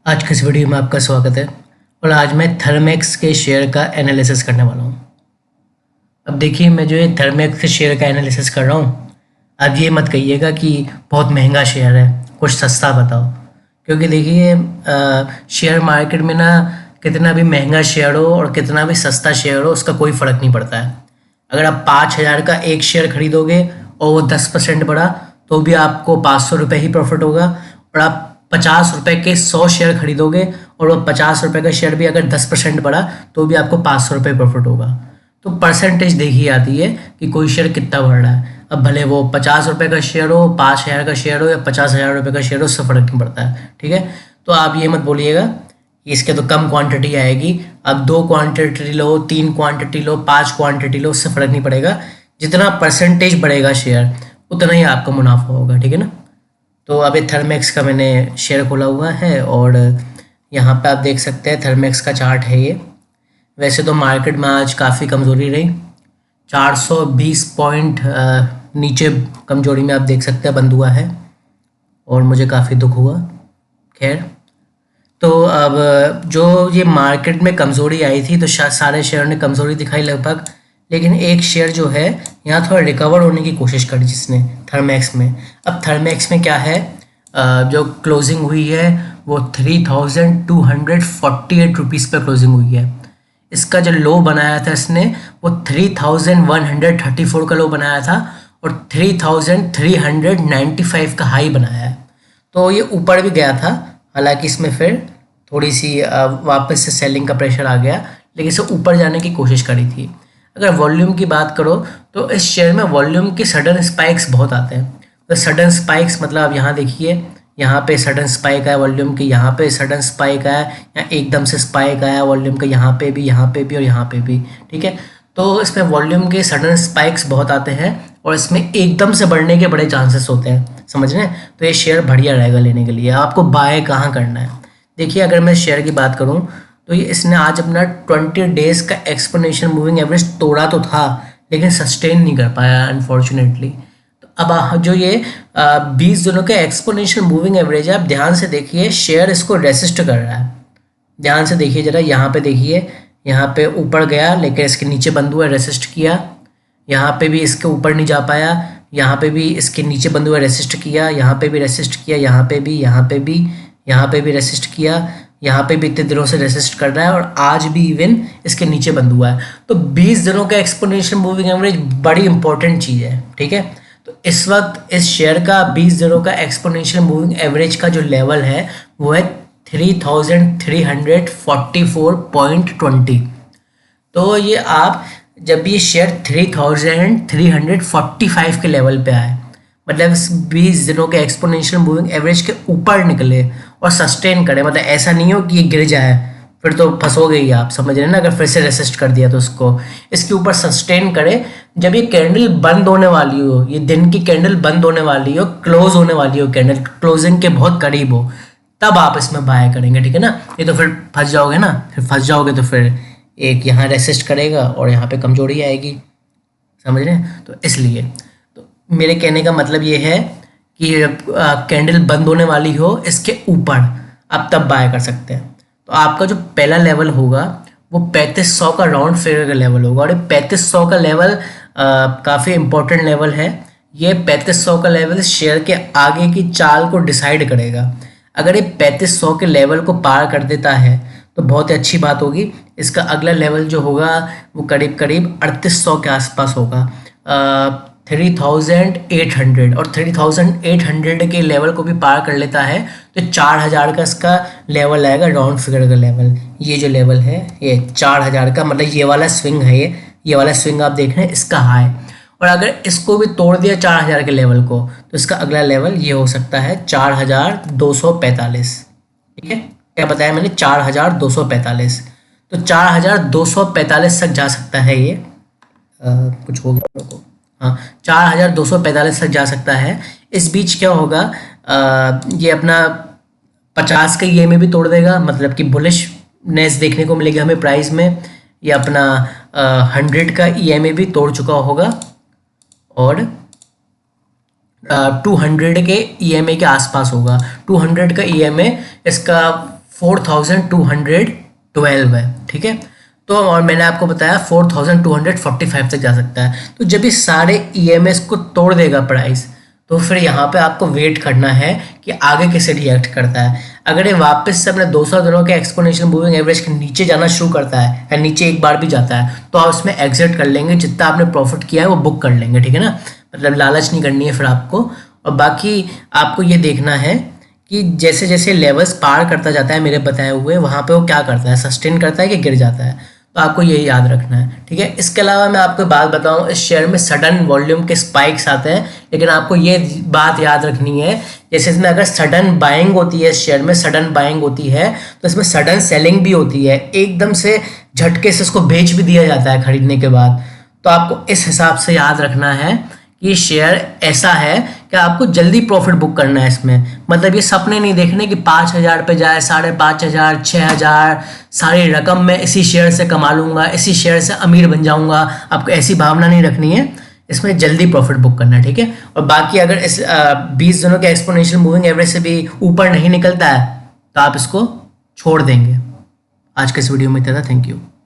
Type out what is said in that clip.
आज के इस वीडियो में आपका स्वागत है और आज मैं थर्मेक्स के शेयर का एनालिसिस करने वाला हूँ। अब देखिए, मैं जो ये थर्मेक्स के शेयर का एनालिसिस कर रहा हूँ, अब ये मत कहिएगा कि बहुत महंगा शेयर है, कुछ सस्ता बताओ। क्योंकि देखिए, शेयर मार्केट में ना कितना भी महंगा शेयर हो और कितना भी सस्ता शेयर हो, उसका कोई फ़र्क नहीं पड़ता है। अगर आप 5,000 का एक शेयर खरीदोगे और वो 10% बढ़ा तो भी आपको 500 रुपये ही प्रॉफिट होगा, और आप 50 रुपये के 100 शेयर खरीदोगे और वो 50 रुपये का शेयर भी अगर 10% बढ़ा तो भी आपको 500 रुपये प्रॉफिट होगा। तो परसेंटेज देखी आती है कि कोई शेयर कितना बढ़ रहा है। अब भले वो 50 रुपये का शेयर हो, 5,000 का शेयर हो या 50,000 रुपये का शेयर हो, उससे फ़र्क नहीं पड़ता है। ठीक है, तो आप ये मत बोलिएगा कि इसके तो कम क्वांटिटी आएगी। अब 2 क्वांटिटी लो, 3 क्वांटिटी लो, 5 क्वांटिटी लो, उससे फ़र्क नहीं पड़ेगा। जितना परसेंटेज बढ़ेगा शेयर उतना ही आपका मुनाफा होगा। ठीक है ना। तो अभी थर्मेक्स का मैंने शेयर खोला हुआ है और यहाँ पे आप देख सकते हैं थर्मेक्स का चार्ट है ये। वैसे तो मार्केट में आज काफ़ी कमज़ोरी रही, 420 पॉइंट नीचे कमजोरी में आप देख सकते हैं बंद हुआ है और मुझे काफ़ी दुख हुआ। खैर, तो अब जो ये मार्केट में कमज़ोरी आई थी तो सारे शेयर ने कमज़ोरी दिखाई लगभग, लेकिन एक शेयर जो है यहाँ थोड़ा रिकवर होने की कोशिश करी जिसने, थर्मेक्स में। अब थर्मेक्स में क्या है, जो क्लोजिंग हुई है वो 3,248 रुपीज़ पर क्लोजिंग हुई है। इसका जो लो बनाया था इसने वो 3,134 का लो बनाया था और 3,395 का हाई बनाया है। तो ये ऊपर भी गया था, हालांकि इसमें फिर थोड़ी सी वापस से सेलिंग का प्रेशर आ गया, लेकिन इसे ऊपर जाने की कोशिश करी थी। अगर वॉल्यूम की बात करो तो इस शेयर में वॉल्यूम के सडन स्पाइक्स बहुत आते हैं। तो सडन स्पाइक्स मतलब आप यहाँ देखिए, यहाँ पे सडन स्पाइक आया वॉल्यूम की, यहाँ पे सडन स्पाइक आया, यहाँ एकदम से स्पाइक आया वॉल्यूम का, यहाँ पे भी और यहाँ पे भी। ठीक है, तो इसमें वॉल्यूम के सडन स्पाइक्स बहुत आते हैं और इसमें एकदम से बढ़ने के बड़े चांसेस होते हैं, समझ रहे हैं। तो ये शेयर बढ़िया रहेगा लेने के लिए। आपको बाय कहाँ करना है, देखिए अगर मैं शेयर की बात करूँ तो ये इसने आज अपना 20 डेज का एक्सपोनेंशियल मूविंग एवरेज तोड़ा तो था, लेकिन सस्टेन नहीं कर पाया अनफॉर्चुनेटली। तो अब जो ये 20 दिनों का एक्सपोनेंशियल मूविंग एवरेज है, आप ध्यान से देखिए, शेयर इसको रेसिस्ट कर रहा है। ध्यान से देखिए जरा, यहाँ पे देखिए, यहाँ पे ऊपर गया लेकिन इसके नीचे बंद हुआ, रेसिस्ट किया। यहाँ पे भी इसके ऊपर नहीं जा पाया, यहाँ पे भी इसके नीचे बंद हुआ, रेसिस्ट किया। यहाँ पे भी रेसिस्ट किया, यहाँ पे भी, यहाँ पे भी, यहाँ पे भी रेसिस्ट किया। यहाँ पे भी इतने दिनों से रेसिस्ट कर रहा है और आज भी इवन इसके नीचे बंद हुआ है। तो 20 दिनों का एक्सपोनेंशियल मूविंग एवरेज बड़ी इंपॉर्टेंट चीज़ है। ठीक है, तो इस वक्त इस शेयर का 20 दिनों का एक्सपोनेंशियल मूविंग एवरेज का जो लेवल है वो है 3,344.20। तो ये आप जब ये शेयर 3,345 के लेवल पे आए, मतलब इस 20 दिनों के एक्सपोनेंशियल मूविंग एवरेज के ऊपर निकले और सस्टेन करे, मतलब ऐसा नहीं हो कि ये गिर जाए फिर तो फंसोगे ही आप, समझ रहे हैं ना। अगर फिर से रेसिस्ट कर दिया तो उसको इसके ऊपर सस्टेन करे। जब ये कैंडल बंद होने वाली हो, ये दिन की कैंडल बंद होने वाली हो, क्लोज होने वाली हो, कैंडल क्लोजिंग के बहुत करीब हो, तब आप इसमें बाय करेंगे। ठीक है ना, ये तो फिर फंस जाओगे ना, फिर फंस जाओगे तो फिर एक यहाँ रेसिस्ट करेगा और यहाँ पे कमजोरी आएगी, समझ रहे हैं। तो इसलिए तो मेरे कहने का मतलब ये है कि कैंडल बंद होने वाली हो इसके ऊपर, आप तब बाय कर सकते हैं। तो आपका जो पहला लेवल होगा वो 3500 का राउंड फिगर का लेवल होगा, और ये 3500 का लेवल काफ़ी इंपॉर्टेंट लेवल है। ये 3500 का लेवल शेयर के आगे की चाल को डिसाइड करेगा। अगर ये 3500 के लेवल को पार कर देता है तो बहुत ही अच्छी बात होगी। इसका अगला लेवल जो होगा वो करीब करीब 3800 के आसपास होगा, 3,800, और 3,800 के लेवल को भी पार कर लेता है तो 4,000 का इसका लेवल आएगा, राउंड फिगर का लेवल। ये जो लेवल है ये 4,000 का, मतलब ये वाला स्विंग है, ये वाला स्विंग आप देख रहे हैं, इसका हाई। और अगर इसको भी तोड़ दिया 4,000 के लेवल को तो इसका अगला लेवल ये हो सकता है 4,245। ठीक है, क्या बताया मैंने, 4,245। तो 4,245 तक जा सकता है ये, कुछ हो गया को, हाँ 4,245 तक जा सकता है। इस बीच क्या होगा, ये अपना 50 का ईएमए भी तोड़ देगा, मतलब कि बुलिशनेस देखने को मिलेगी हमें प्राइस में। ये अपना 100 का ईएमए भी तोड़ चुका होगा और 200 के ईएमए के आसपास होगा। 200 का ईएमए इसका 4212 है, ठीक है। तो और मैंने आपको बताया 4245 तक जा सकता है। तो जब ये सारे EMS को तोड़ देगा प्राइस, तो फिर यहाँ पे आपको वेट करना है कि आगे कैसे रिएक्ट करता है। अगर ये वापस से अपने 200 दिनों के एक्सपोनेंशियल मूविंग एवरेज के नीचे जाना शुरू करता है या नीचे एक बार भी जाता है, तो आप उसमें एग्जिट कर लेंगे, जितना आपने प्रॉफिट किया है वो बुक कर लेंगे, ठीक है ना। मतलब लालच नहीं करनी है फिर आपको। और बाकी आपको ये देखना है कि जैसे जैसे लेवल्स पार करता जाता है मेरे बताए हुए, वहाँ पे वो क्या करता है, सस्टेन करता है कि गिर जाता है। तो आपको ये याद रखना है, ठीक है। इसके अलावा मैं आपको बात बताऊं, इस शेयर में सडन वॉल्यूम के स्पाइक्स आते हैं, लेकिन आपको ये बात याद रखनी है, जैसे इसमें अगर सडन बाइंग होती है, इस शेयर में सडन बाइंग होती है, तो इसमें सडन सेलिंग भी होती है, एकदम से झटके से इसको बेच भी दिया जाता है खरीदने के बाद। तो आपको इस हिसाब से याद रखना है कि शेयर ऐसा है कि आपको जल्दी प्रॉफिट बुक करना है इसमें। मतलब ये सपने नहीं देखने कि 5,000 पे जाए, 5,500, 6,000 सारी रकम मैं इसी शेयर से कमा लूंगा, इसी शेयर से अमीर बन जाऊंगा। आपको ऐसी भावना नहीं रखनी है, इसमें जल्दी प्रॉफिट बुक करना है, ठीक है। और बाकी अगर इस 20 दिनों के एक्सपोनेंशियल मूविंग एवरेज से भी ऊपर नहीं निकलता है तो आप इसको छोड़ देंगे। आज के इस वीडियो में इतना था, थैंक यू।